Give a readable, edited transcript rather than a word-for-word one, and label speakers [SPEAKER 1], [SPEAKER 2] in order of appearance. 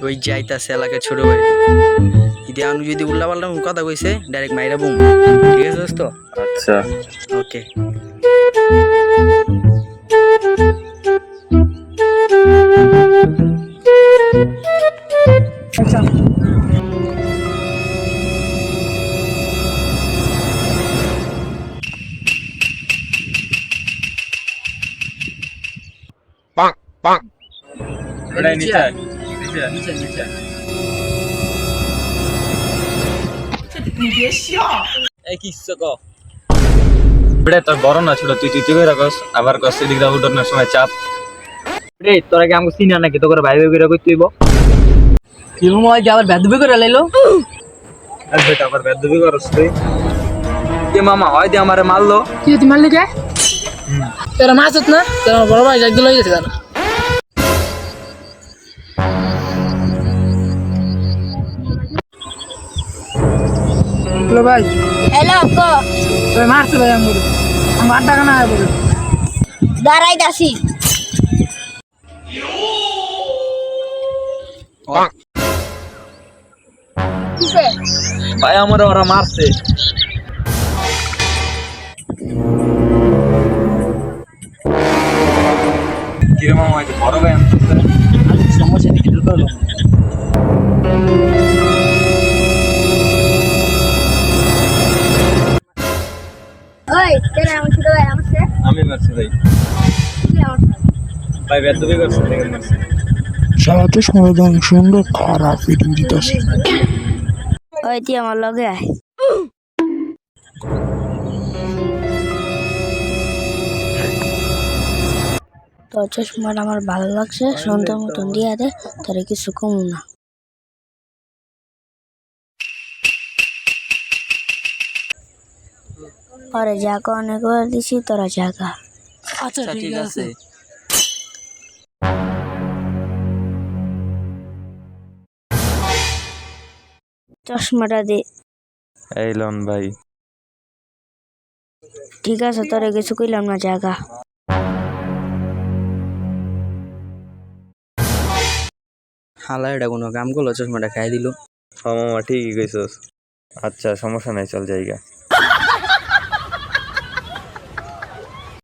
[SPEAKER 1] ওই যাইতাছে এলাকা ছোট ভাই যদি আমি যদি উল্লা পাল্টা কথা কইছে ডাইরেক্ট মাইরা বুম। ঠিক আছে দোস্ত?
[SPEAKER 2] আচ্ছা
[SPEAKER 1] ওকে।
[SPEAKER 2] ওটাই নিচে নিচে এই কি ক বেড়ে তোর বড় না ছোট তুই তুই করে রাখস আবার কস এদিক দা উঠনের সময় চাপ রে তোরা কি আমাকে চিনা নাকি তো করে ভাই ভাই করে কই তুইব
[SPEAKER 3] কি মনে আবার বেদবি করে লাইলো।
[SPEAKER 2] আর বেটা আবার বেদবি করস তুই কে মামা হয় দে আমারে মারলো
[SPEAKER 3] কি তুই মারলি কে? তোরা মাছত না তোরা বড় ভাই একদম লই গেছে তারা। হ্যালো ভাই।
[SPEAKER 4] হ্যালো কো
[SPEAKER 3] তুই মারছ ভাই আমার 8 টাকা না বলে
[SPEAKER 4] দাঁড়াইতাছি। কিসে
[SPEAKER 2] ভাই আমারে ওরা মারছে কি রে মামা এটা বড় ভাই
[SPEAKER 3] সমস্যা নেই কিছু করলো।
[SPEAKER 4] ওই তেরা আমার ছোট ভাই আমারছে
[SPEAKER 2] আমি মারছি ভাই
[SPEAKER 4] কি আমারছে
[SPEAKER 2] ভাই বেদবি করছে দেখে মারছি
[SPEAKER 5] সারাতে সমাধান সুন্দর খারাপ ফিটিং দিতেছে।
[SPEAKER 4] ওই তুই আমার লগে আয়। তোর চশমাটা আমার ভালো লাগছে সুন্দর মতন দিয়া দে তোরা কিছু কম না। পরে জাগা অনেকবার দিছি তোরা জাগা।
[SPEAKER 3] আচ্ছা ঠিক আছে।
[SPEAKER 4] চশমাটা দে।
[SPEAKER 2] এই লন ভাই
[SPEAKER 4] ঠিক আছে তোরা কিছু কইলাম না জাগা।
[SPEAKER 1] হালা এটা কোনো কাম করলো চশমাটা খাই দিল।
[SPEAKER 2] মামা ঠিকই কইছস আচ্ছা সমস্যা নাই চল জায়গা